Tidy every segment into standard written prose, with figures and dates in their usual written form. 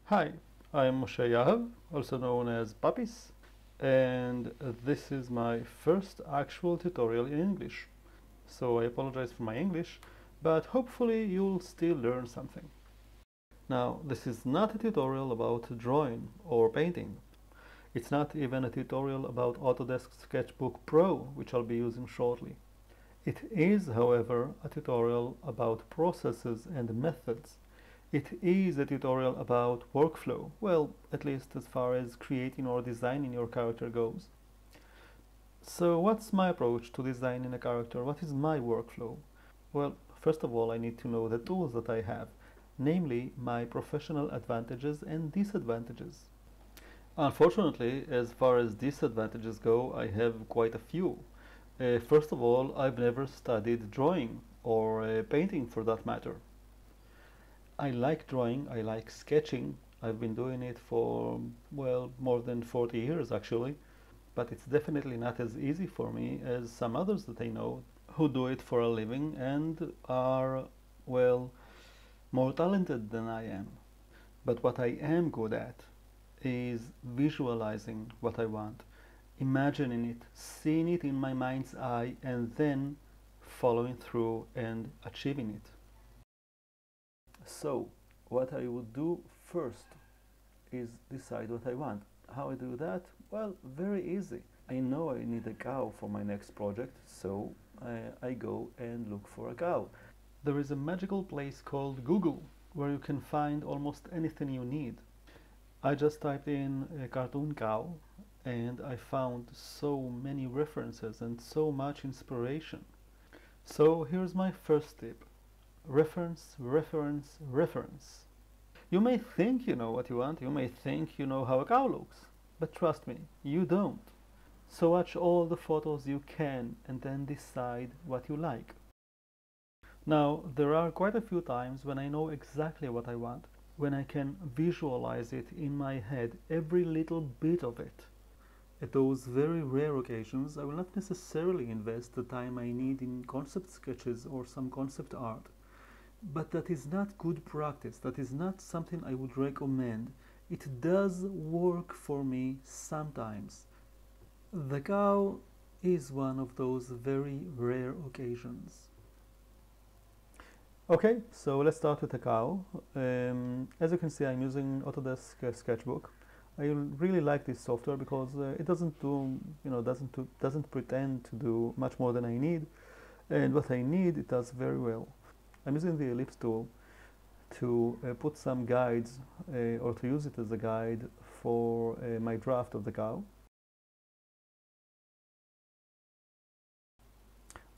Hi, I'm Moshe Yahav, also known as Papis, and this is my first actual tutorial in English. So I apologize for my English, but hopefully you'll still learn something. Now, this is not a tutorial about drawing or painting. It's not even a tutorial about Autodesk Sketchbook Pro, which I'll be using shortly. It is, however, a tutorial about processes and methods. It is a tutorial about workflow, well, at least as far as creating or designing your character goes. So what's my approach to designing a character? What is my workflow? Well, first of all, I need to know the tools that I have, namely my professional advantages and disadvantages. Unfortunately, as far as disadvantages go, I have quite a few. First of all, I've never studied drawing or painting for that matter. I like drawing, I like sketching. I've been doing it for, well, more than 40 years actually, but it's definitely not as easy for me as some others that I know who do it for a living and are, well, more talented than I am. But what I am good at is visualizing what I want, imagining it, seeing it in my mind's eye, and then following through and achieving it. So, what I would do first is decide what I want. How I do that? Well, very easy. I know I need a cow for my next project, so I go and look for a cow. There is a magical place called Google where you can find almost anything you need. I just typed in a cartoon cow and I found so many references and so much inspiration. So here's my first tip. Reference, reference, reference. You may think you know what you want, you may think you know how a cow looks, but trust me, you don't. So watch all the photos you can and then decide what you like. Now, there are quite a few times when I know exactly what I want, when I can visualize it in my head, every little bit of it. At those very rare occasions, I will not necessarily invest the time I need in concept sketches or some concept art. But that is not good practice. That is not something I would recommend. It does work for me sometimes. The cow is one of those very rare occasions. Okay, so let's start with the cow. As you can see, I'm using Autodesk Sketchbook. I really like this software because it doesn't do, doesn't pretend to do much more than I need, and what I need, it does very well. I'm using the ellipse tool to put some guides or to use it as a guide for my draft of the cow.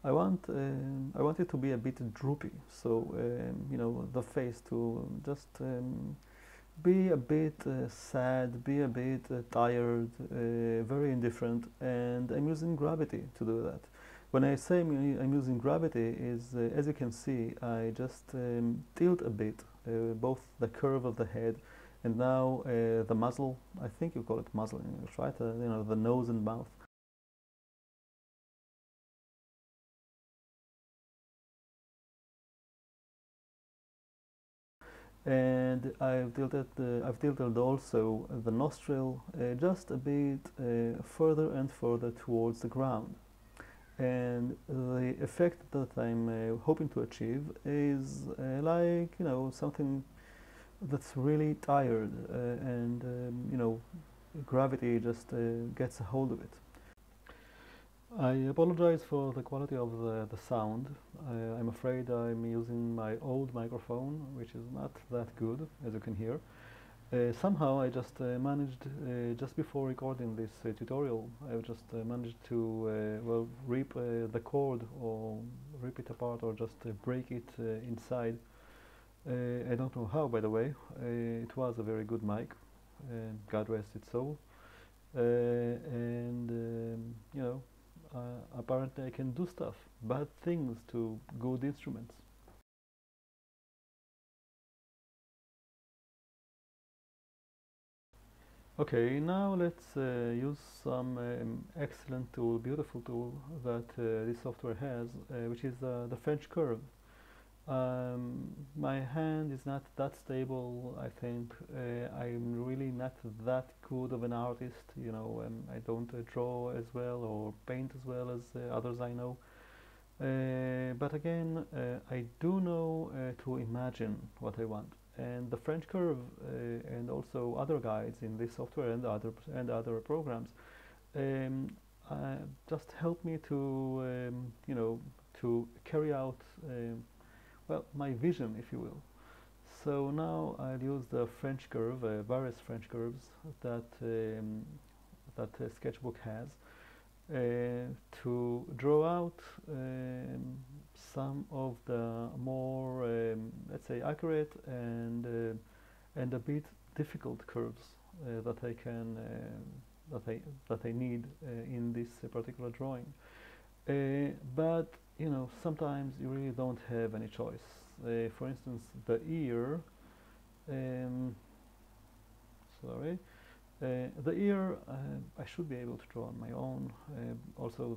I want it to be a bit droopy, so the face to just be a bit sad, be a bit tired, very indifferent, and I'm using gravity to do that. When I say I'm using gravity is, as you can see, I just tilt a bit both the curve of the head and now the muzzle. I think you call it muzzle in English, right? The nose and mouth. And I've tilted also the nostril just a bit further and further towards the ground. And the effect that I'm hoping to achieve is like something that's really tired and gravity just gets a hold of it. I apologize for the quality of the sound. I'm afraid I'm using my old microphone, which is not that good, as you can hear. Somehow I just managed, just before recording this tutorial, I just managed to, well, rip the cord or rip it apart or just break it inside. I don't know how, by the way. It was a very good mic, God rest its soul. And, apparently I can do stuff, bad things to good instruments. Okay, now let's use some excellent tool, beautiful tool that this software has, which is the French curve. My hand is not that stable. I think I'm really not that good of an artist. I don't draw as well or paint as well as others I know. But again, I do know to imagine what I want. And the French Curve and also other guides in this software and other programs um, just help me to to carry out well my vision, if you will. So now I'll use the French curve, various French curves that Sketchbook has to draw out some of the more, let's say, accurate and a bit difficult curves that I can that I need in this particular drawing. But sometimes you really don't have any choice. For instance, the ear. Um, sorry. The ear, I should be able to draw on my own. Also,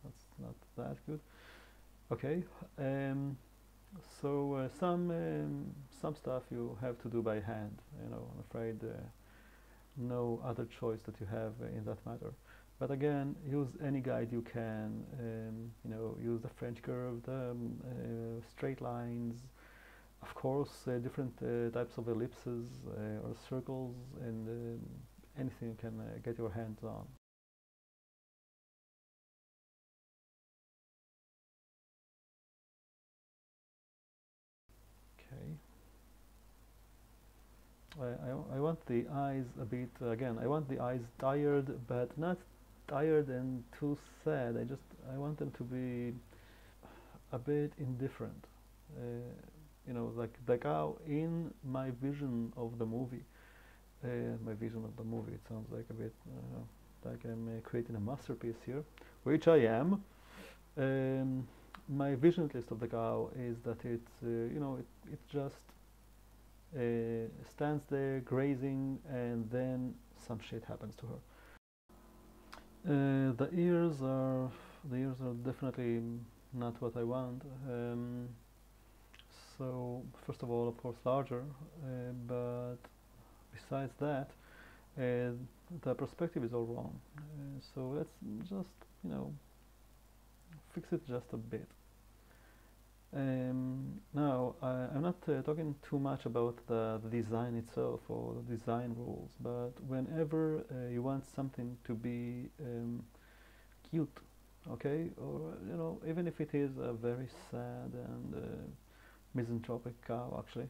that's not that good. Okay, so some stuff you have to do by hand. I'm afraid no other choice that you have in that matter. But again, use any guide you can. Use the French curve, the straight lines, of course, different types of ellipses or circles, and anything you can get your hands on. Okay. I want the eyes a bit, again, I want the eyes tired, but not tired and too sad. I want them to be a bit indifferent. Like how in my vision of the movie, it sounds like a bit like I'm creating a masterpiece here, which I am. My vision at least of the cow is that it just stands there grazing, and then some shit happens to her. The ears are definitely not what I want. So first of all, of course, larger, but besides that, the perspective is all wrong. So let's just fix it just a bit. Now, I'm not talking too much about the design itself or the design rules, but whenever you want something to be cute, okay, or even if it is a very sad and misanthropic cow, actually,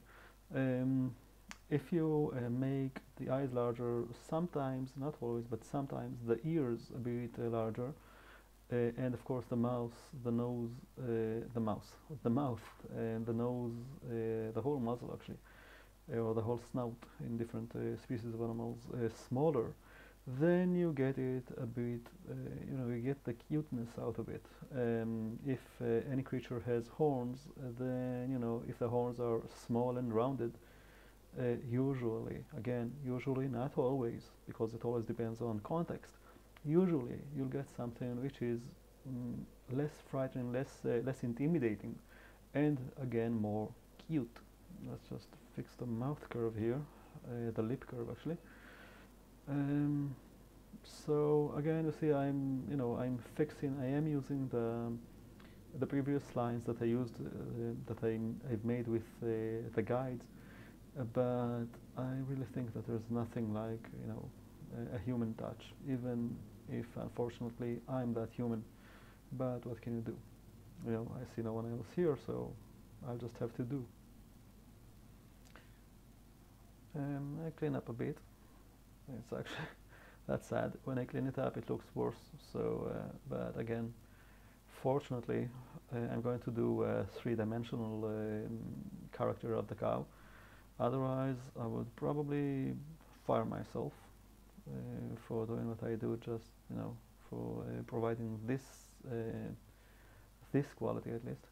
if you make the eyes larger, sometimes, not always, but sometimes the ears a bit larger, and of course the mouth and the nose, the whole muzzle actually, or the whole snout in different species of animals smaller, then you get it a bit, you get the cuteness out of it. If any creature has horns, then if the horns are small and rounded, usually not always, because it always depends on context. Usually, you'll get something which is less frightening, less intimidating, and again more cute. Let's just fix the mouth curve here, the lip curve actually. So again, you see, I am using the previous lines that I used, I've made with the guides, but I really think that there's nothing like a human touch, even if unfortunately I'm that human. But what can you do? I see no one else here, so I'll just have to do. I clean up a bit. It's actually that's sad. When I clean it up, it looks worse. So, but again, fortunately, I'm going to do a three-dimensional character of the cow. Otherwise, I would probably fire myself for doing what I do, just for providing this quality at least.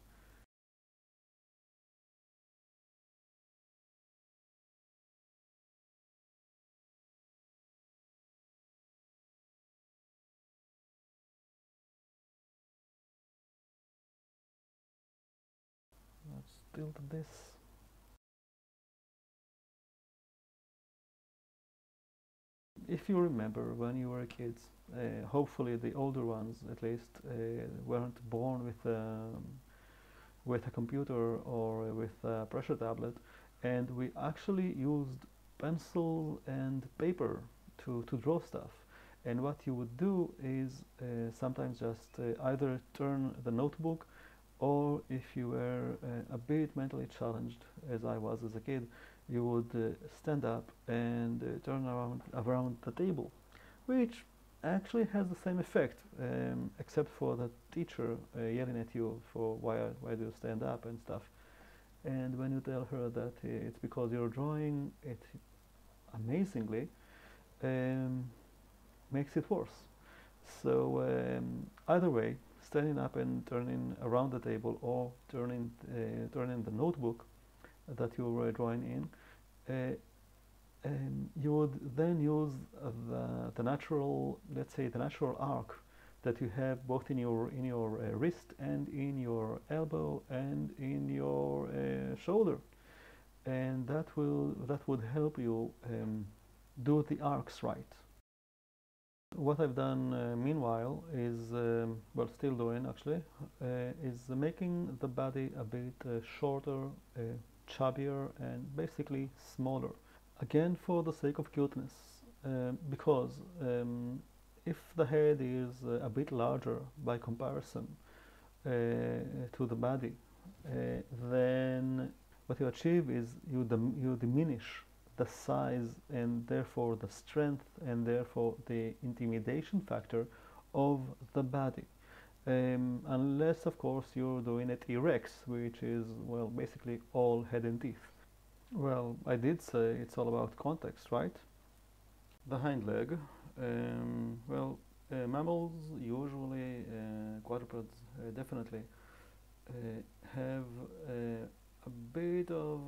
tilt this. If you remember when you were kids, hopefully the older ones at least weren't born with a computer or with a pressure tablet, and we actually used pencil and paper to draw stuff. And what you would do is sometimes just either turn the notebook, or if you were a bit mentally challenged, as I was as a kid, you would stand up and turn around the table, which actually has the same effect, except for the teacher yelling at you for why do you stand up and stuff. And when you tell her that it's because you're drawing, it amazingly makes it worse. So either way, standing up and turning around the table, or turning the notebook that you were drawing in, you would then use the natural, let's say, the natural arc that you have both in your wrist and in your elbow and in your shoulder, and that would help you do the arcs right. What I've done meanwhile is, well, still doing actually, is making the body a bit shorter, chubbier, and basically smaller. Again, for the sake of cuteness, because if the head is a bit larger by comparison to the body, then what you achieve is you diminish the size and therefore the strength and therefore the intimidation factor of the body. Unless, of course, you're doing it erect, which is, well, basically all head and teeth. Well, I did say it's all about context, right? The hind leg. Well, mammals usually, quadrupeds definitely, have a bit of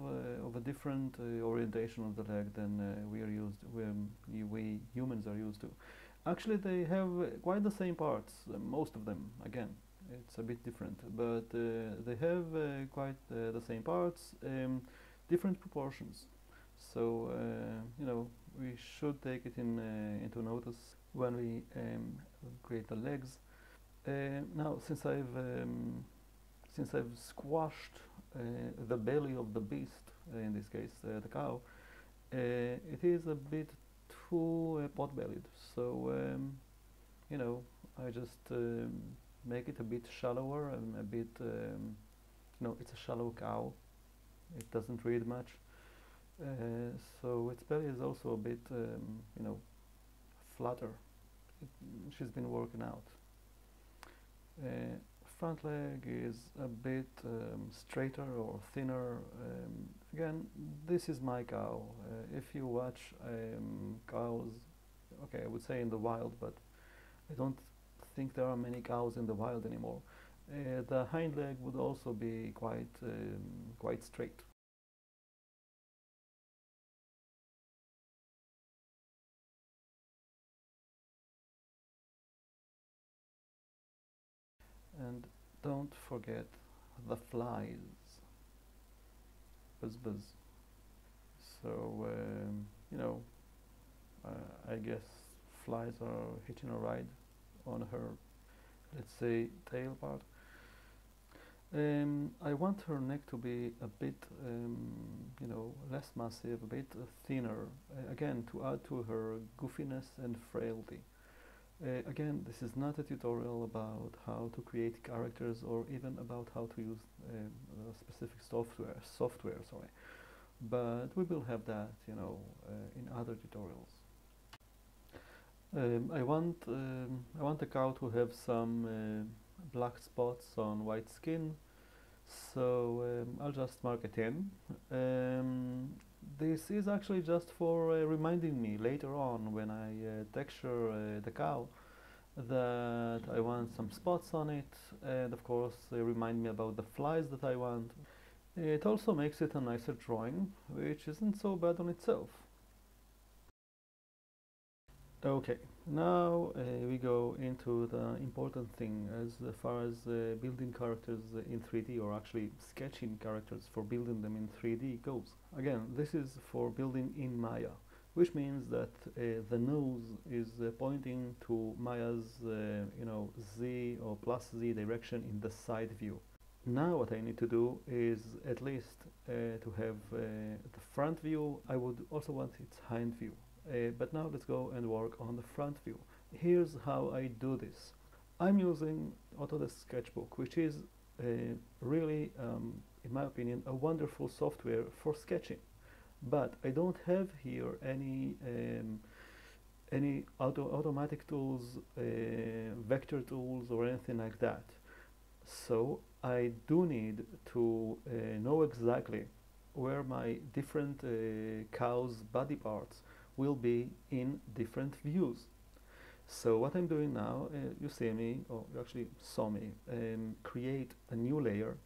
a different orientation of the leg than we humans are used to. Actually, they have quite the same parts, most of them. Again, it's a bit different, but they have quite the same parts, different proportions. So you know, we should take it into notice when we create the legs. Now, since I've squashed the belly of the beast, in this case the cow, it is a bit too pot-bellied. So you know, I just make it a bit shallower and a bit, you know, it's a shallow cow. It doesn't read much, so its belly is also a bit, you know, flatter. She's been working out. Front leg is a bit straighter or thinner. Again, this is my cow. If you watch cows, okay, I would say in the wild, but I don't think there are many cows in the wild anymore. The hind leg would also be quite straight. And don't forget the flies. Buzz buzz. So you know, I guess flies are hitching a ride on her, let's say, tail part. I want her neck to be a bit, you know, less massive, a bit thinner, again, to add to her goofiness and frailty. Again, this is not a tutorial about how to create characters or even about how to use a specific software, sorry. But we will have that, you know, in other tutorials. I want the cow to have some black spots on white skin, so I'll just mark it in. This is actually just for reminding me later on when I texture the cow that I want some spots on it, and of course remind me about the flies that I want. It also makes it a nicer drawing, which isn't so bad on itself. Okay, Now we go into the important thing as far as building characters in 3D, or actually sketching characters for building them in 3D goes. Again, this is for building in Maya, which means that the nose is pointing to Maya's Z or plus Z direction in the side view. Now what I need to do is at least to have the front view. I would also want its hind view. But now let's go and work on the front view. Here's how I do this. I'm using Autodesk Sketchbook, which is really, in my opinion, a wonderful software for sketching. But I don't have here any automatic tools, vector tools, or anything like that. So I do need to know exactly where my different cow's body parts will be in different views. So what I'm doing now, you see me, or you actually saw me, create a new layer,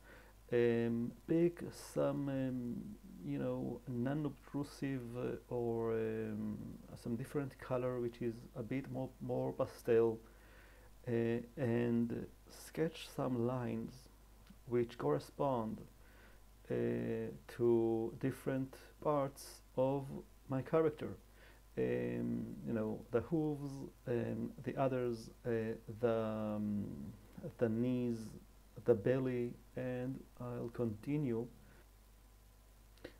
pick some, non-obtrusive or some different color which is a bit more pastel, and sketch some lines which correspond to different parts of my character. The hooves, the others, the knees, the belly, and I'll continue.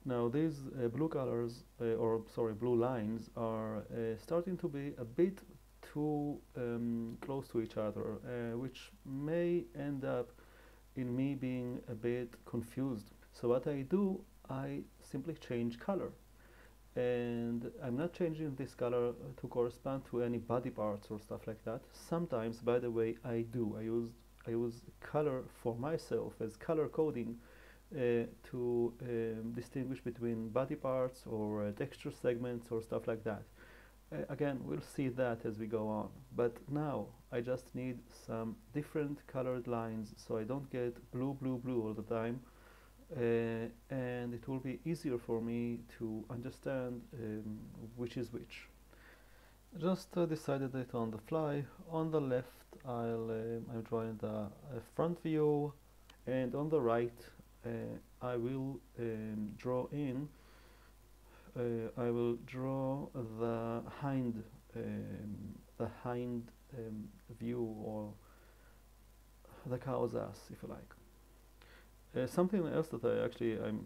Now these blue colors, blue lines are starting to be a bit too close to each other, which may end up in me being a bit confused. So what I do, I simply change color. And I'm not changing this color to correspond to any body parts or stuff like that. Sometimes, by the way, I do. I use color for myself as color coding to distinguish between body parts or texture segments or stuff like that. Again, we'll see that as we go on. But now I just need some different colored lines so I don't get blue, blue, blue all the time. And it will be easier for me to understand which is which. Just decided it on the fly. On the left, I'm drawing the front view, and on the right, I will draw in. I will draw the hind view, or the cow's ass, if you like. Something else that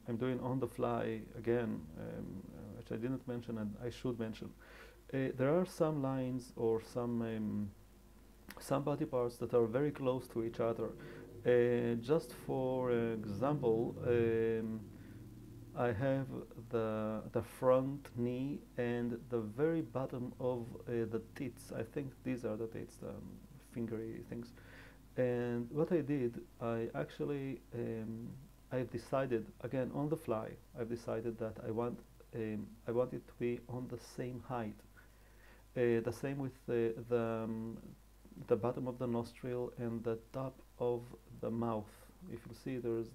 I'm doing on the fly again, which I didn't mention and I should mention. There are some lines or some body parts that are very close to each other. Just for example, I have the front knee and the very bottom of the tits. I think these are the tits, the fingery things. And what I did, I've decided again on the fly. I've decided that I want it to be on the same height. The same with the bottom of the nostril and the top of the mouth. If you see, there's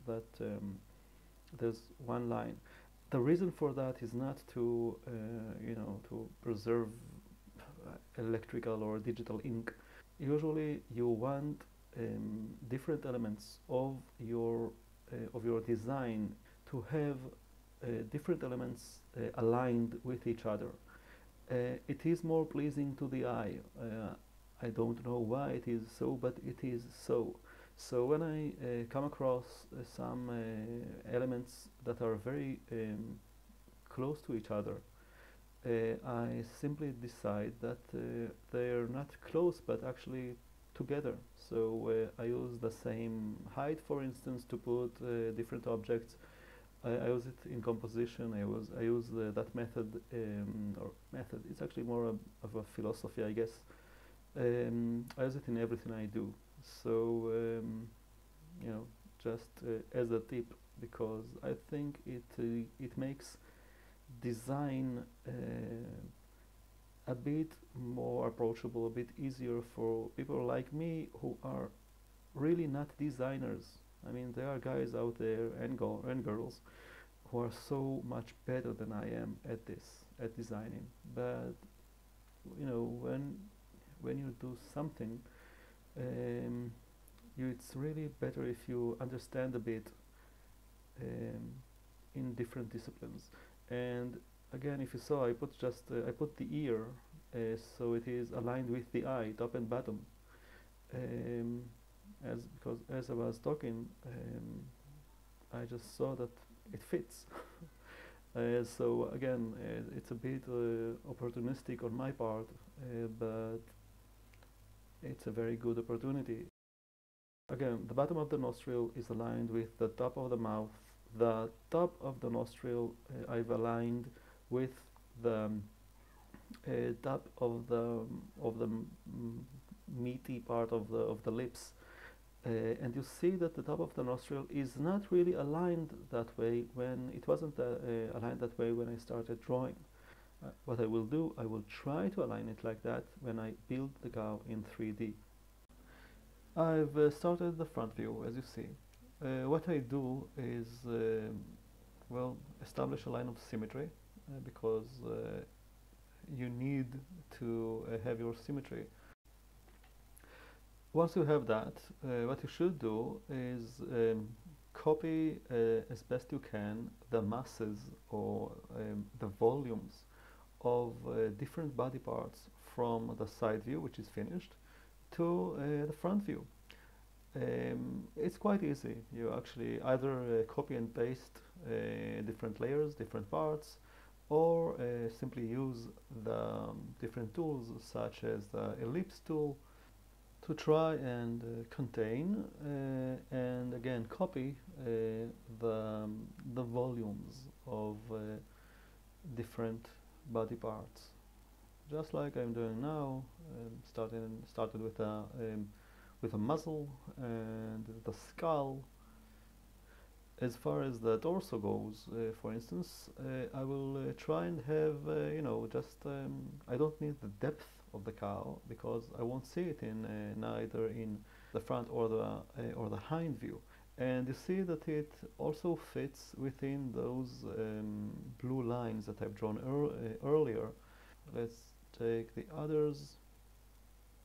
one line. The reason for that is not to to preserve electrical or digital ink. Usually, you want different elements of your design to have different elements aligned with each other. It is more pleasing to the eye. I don't know why it is so, but it is so. So when I come across some elements that are very close to each other, I simply decide that they're not close but actually together. So I use the same height, for instance, to put different objects. I use it in composition. I use that method, or method. It's actually more of a philosophy, I guess. I use it in everything I do. So just as a tip, because I think it makes design a bit more approachable, a bit easier for people like me who are really not designers. I mean, there are guys out there and girls who are so much better than I am at designing. But when when you do something, um, it's really better if you understand a bit um, in different disciplines. And again, if you saw, I put the ear so it is aligned with the eye, top and bottom. Um, because as I was talking, I just saw that it fits. So again, it's a bit opportunistic on my part, but it's a very good opportunity. Again, the bottom of the nostril is aligned with the top of the mouth. The top of the nostril I've aligned with the top of the meaty part of the lips. And you see that the top of the nostril is not really aligned that way when it wasn't aligned that way when I started drawing. What I will do, I will try to align it like that when I build the cow in 3D. I've started the front view, as you see. What I do is, well, establish a line of symmetry because you need to have your symmetry. Once you have that, what you should do is copy as best you can the masses or the volumes of different body parts from the side view, which is finished, to the front view. It's quite easy. You actually either copy and paste different layers, different parts, or simply use the different tools such as the ellipse tool to try and contain and again copy the volumes of different body parts, just like I'm doing now. Started with a muzzle and the skull. As far as the torso goes, for instance, I will try and have just I don't need the depth of the cow because I won't see it in neither in the front or the hind view. And you see that it also fits within those blue lines that I've drawn earlier. Let's take the others.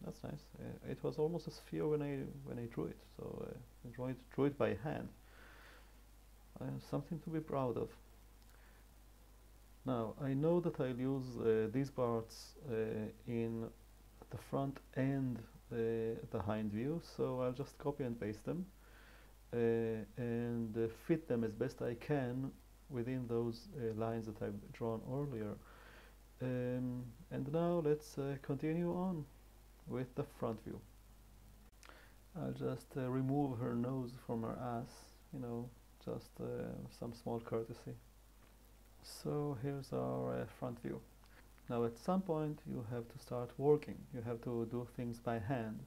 That's nice. It was almost a sphere when I drew it. So I drew it by hand. Something to be proud of. Now I know that I'll use these parts in the front and the hind view, so I'll just copy and paste them and fit them as best I can within those lines that I've drawn earlier. And now let's continue on with the front view. I'll just remove her nose from her ass, just some small courtesy. So here's our front view. Now at some point you have to start working. You have to do things by hand.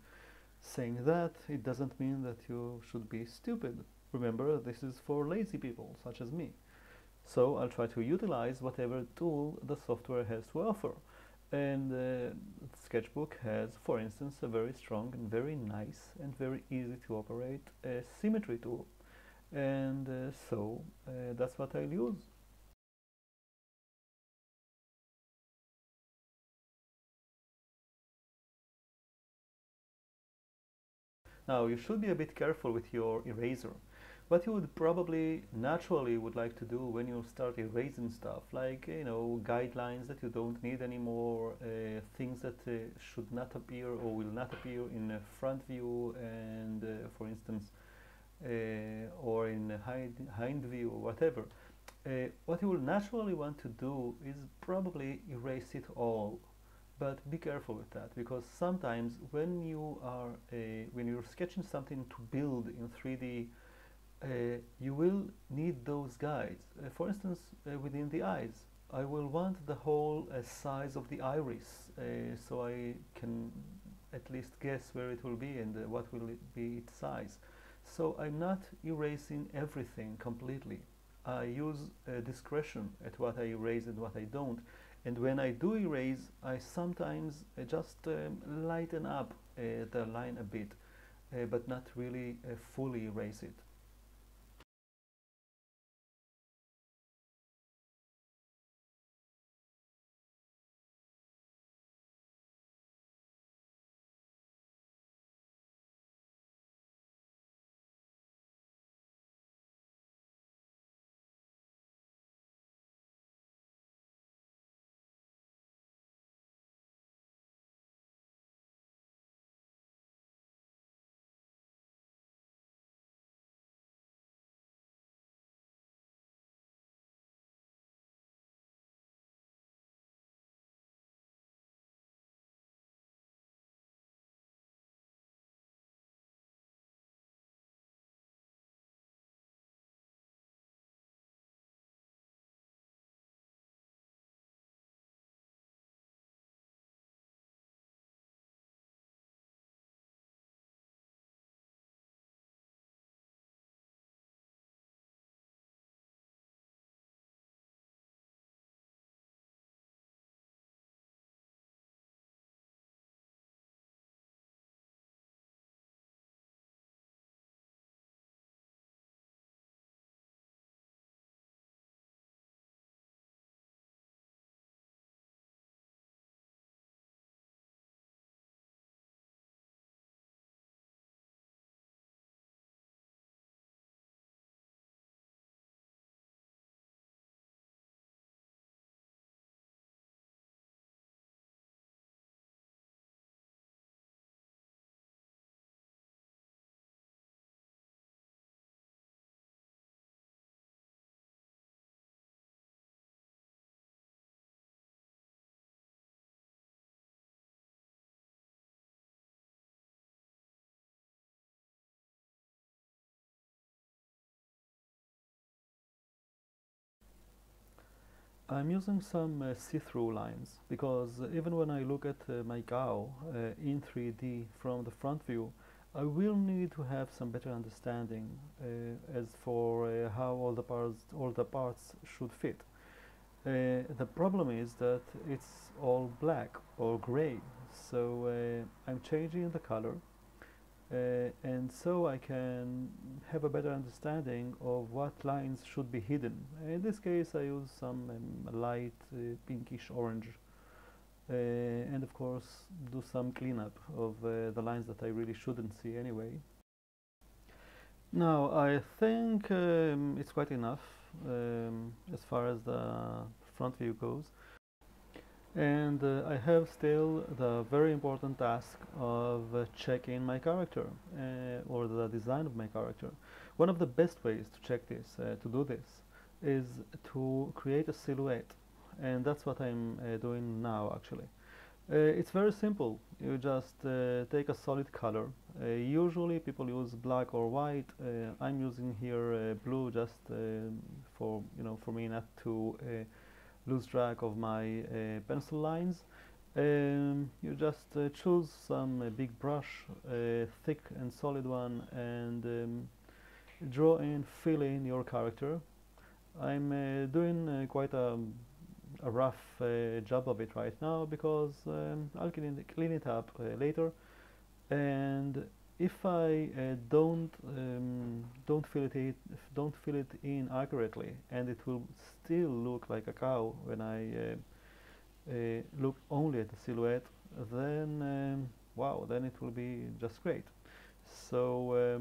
Saying that, it doesn't mean that you should be stupid. Remember, this is for lazy people such as me. So I'll try to utilize whatever tool the software has to offer. And Sketchbook has, for instance, a very strong and very nice and very easy to operate symmetry tool. And so that's what I'll use. Now you should be a bit careful with your eraser. What you would probably naturally would like to do when you start erasing stuff, like guidelines that you don't need anymore, things that should not appear or will not appear in a front view, and for instance, or in a hind view or whatever. What you will naturally want to do is probably erase it all, but be careful with that because sometimes when you're sketching something to build in 3D, you will need those guides. For instance, within the eyes, I will want the whole size of the iris, so I can at least guess where it will be and what will it be its size. So I'm not erasing everything completely. I use discretion at what I erase and what I don't. And when I do erase, I sometimes just lighten up the line a bit, but not really fully erase it. I'm using some see-through lines because even when I look at my cow in 3D from the front view, I will need to have some better understanding as for how all the parts should fit. The problem is that it's all black or gray, so I'm changing the color, and so I can have a better understanding of what lines should be hidden. In this case, I use some light pinkish orange, and of course do some cleanup of the lines that I really shouldn't see anyway. Now I think it's quite enough as far as the front view goes. And I have still the very important task of checking my character or the design of my character. One of the best ways to check this, to do this, is to create a silhouette, and that's what I'm doing now actually. It's very simple. You just take a solid color. Usually people use black or white. I'm using here blue just for me not to lose track of my pencil lines. You just choose some big brush, thick and solid one, and draw in, fill in your character. I'm doing quite a rough job of it right now because I'll clean it up later. And if I don't fill it in accurately, and it will still look like a cow when I look only at the silhouette, then wow, then it will be just great. So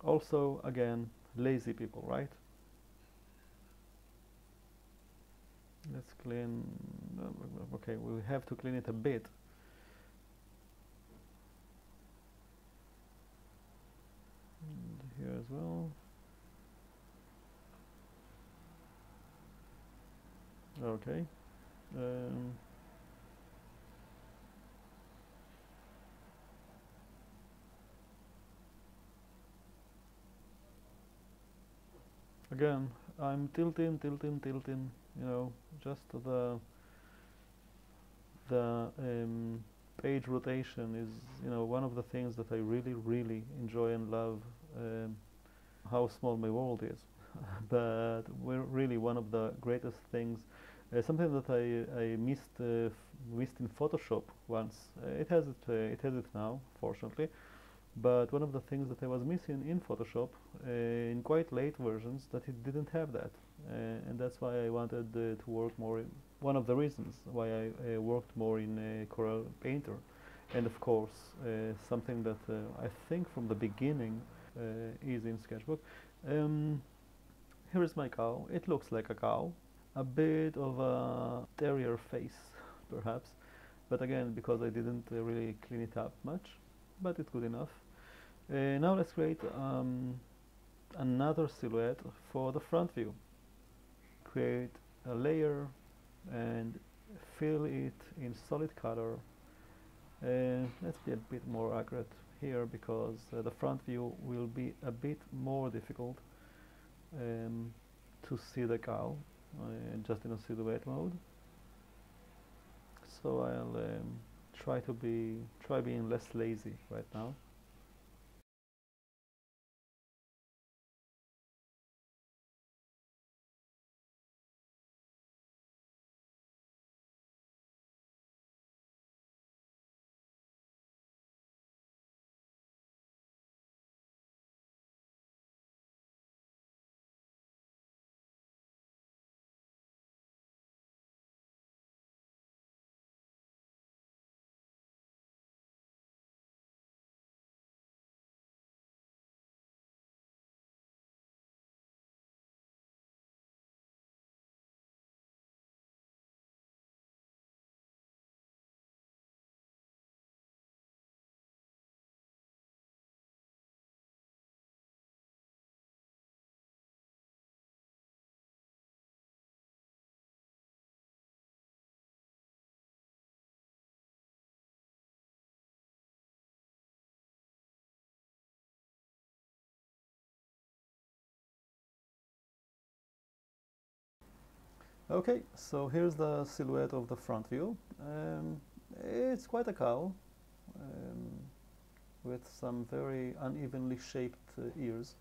also again, lazy people, right? Let's clean. Okay, we have to clean it a bit. And here as well. Okay. Um, Again, I'm tilting, just the page rotation is, one of the things that I really, really enjoy and love. Um, how small my world is, but we're really one of the greatest things. Something that I missed in Photoshop once. It has it now, fortunately. But one of the things that I was missing in Photoshop in quite late versions that it didn't have that, and that's why I wanted to work more. One of the reasons why I worked more in Corel Painter, and of course something that I think from the beginning is in Sketchbook. Um, Here is my cow. It looks like a cow, a bit of a terrier face, perhaps, but again because I didn't really clean it up much, but it's good enough. Now let's create another silhouette for the front view. Create a layer and fill it in solid color. Let's be a bit more accurate here because the front view will be a bit more difficult to see the cow just in a silhouette mode. So I'll try being less lazy right now. Okay, so here's the silhouette of the front view. It's quite a cow um, with some very unevenly shaped ears.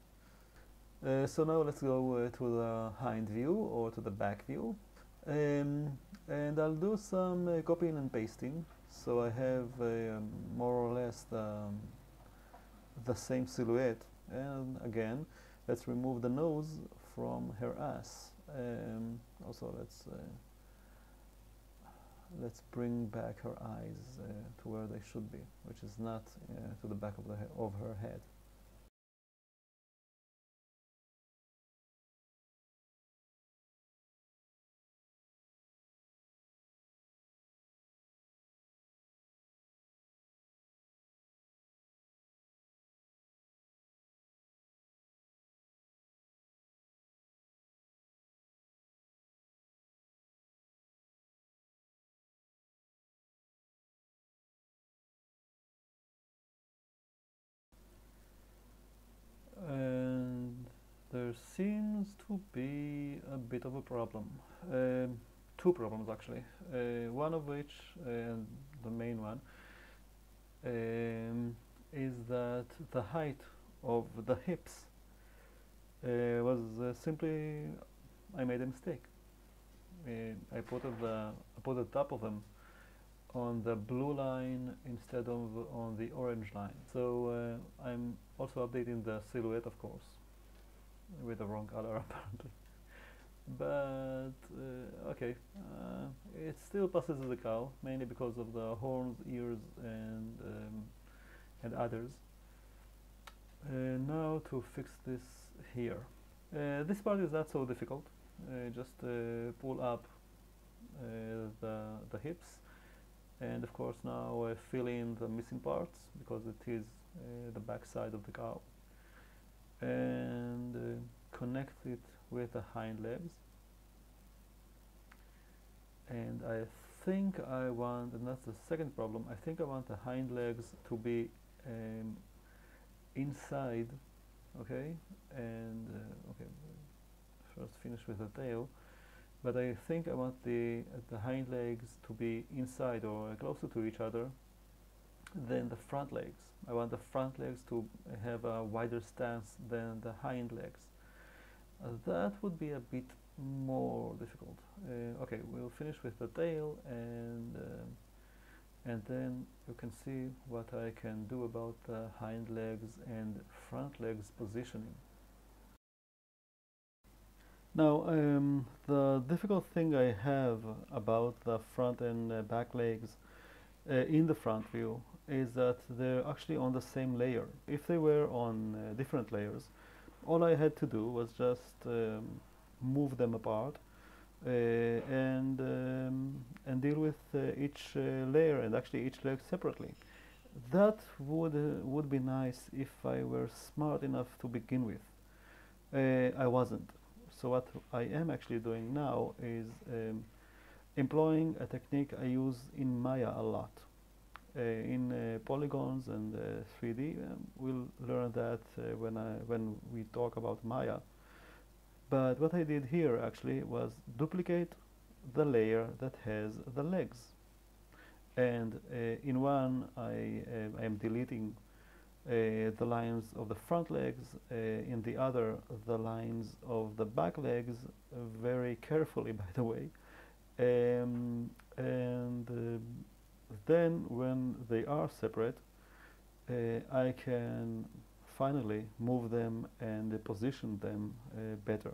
So now let's go to the hind view or to the back view. Um, and I'll do some copying and pasting. So I have more or less the same silhouette. And again, let's remove the nose from her ass. Also, let's bring back her eyes to where they should be, which is not to the back of of her head. And there seems to be a bit of a problem. Um, Two problems actually. One of which, the main one, is that the height of the hips was simply I made a mistake. I put the top of them on the blue line instead of on the orange line. So I'm also updating the silhouette, of course, with the wrong color apparently. But okay, it still passes as a cow, mainly because of the horns, ears, and others. Now to fix this here. This part is not so difficult. Just pull up the hips, and of course now fill in the missing parts because it is the back side of the cow, and connect it with the hind legs. And I think I want, and that's the second problem, I think I want the hind legs to be inside, okay, and okay, first finish with the tail, but I think I want the hind legs to be inside or closer to each other than the front legs. I want the front legs to have a wider stance than the hind legs. That would be a bit more difficult. Okay, we'll finish with the tail, and then you can see what I can do about the hind legs and front legs positioning. Now, the difficult thing I have about the front and back legs in the front view is that they're actually on the same layer. If they were on different layers, all I had to do was just move them apart and deal with each layer and actually each leg separately. That would be nice if I were smart enough to begin with. I wasn't. So what I am actually doing now is employing a technique I use in Maya a lot. In polygons and 3D, we'll learn that when we talk about Maya. But what I did here actually was duplicate the layer that has the legs. And in one, I am deleting the lines of the front legs, in the other, the lines of the back legs, very carefully, by the way. And then, when they are separate, I can finally move them and position them better.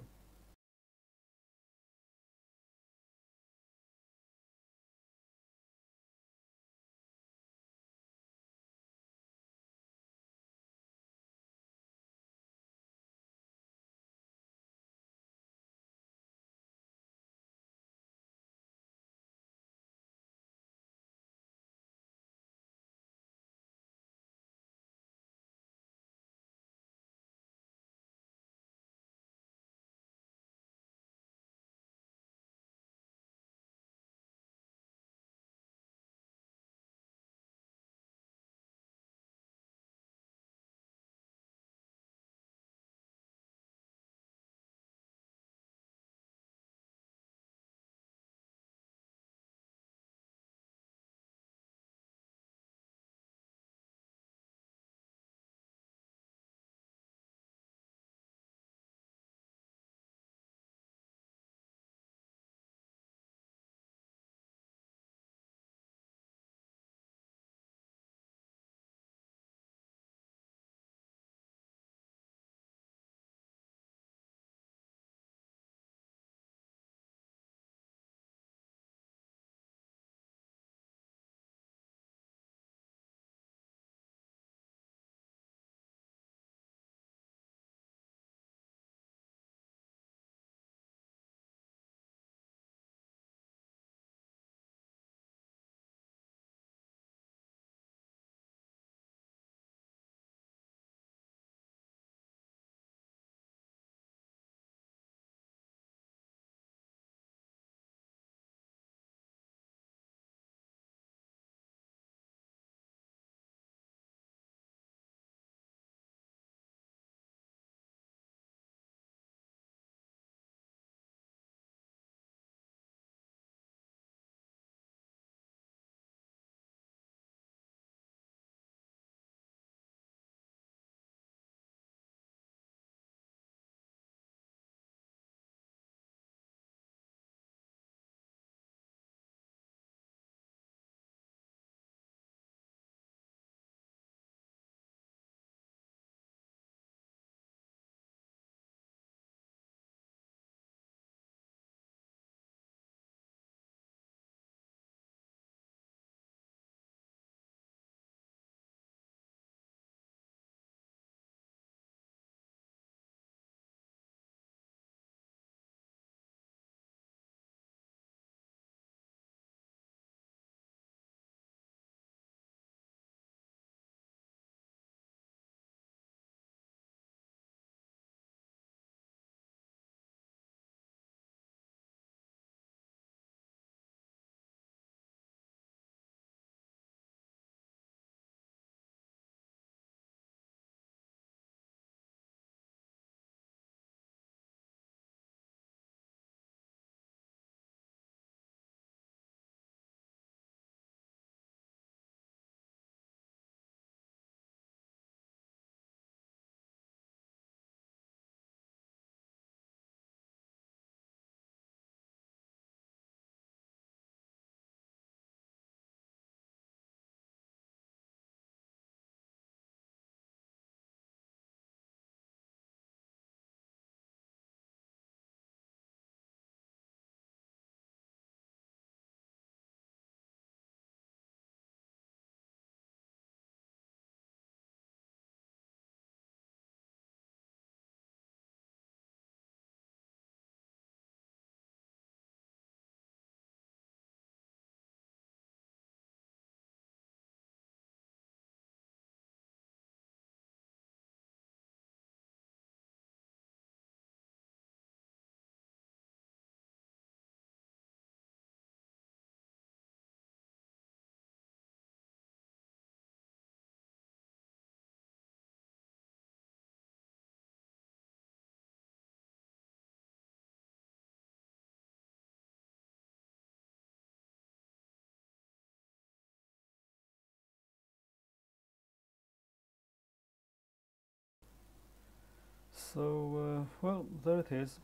So, well, there it is.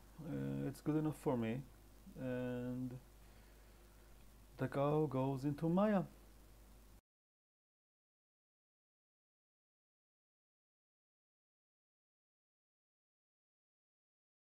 It's good enough for me. And the cow goes into Maya.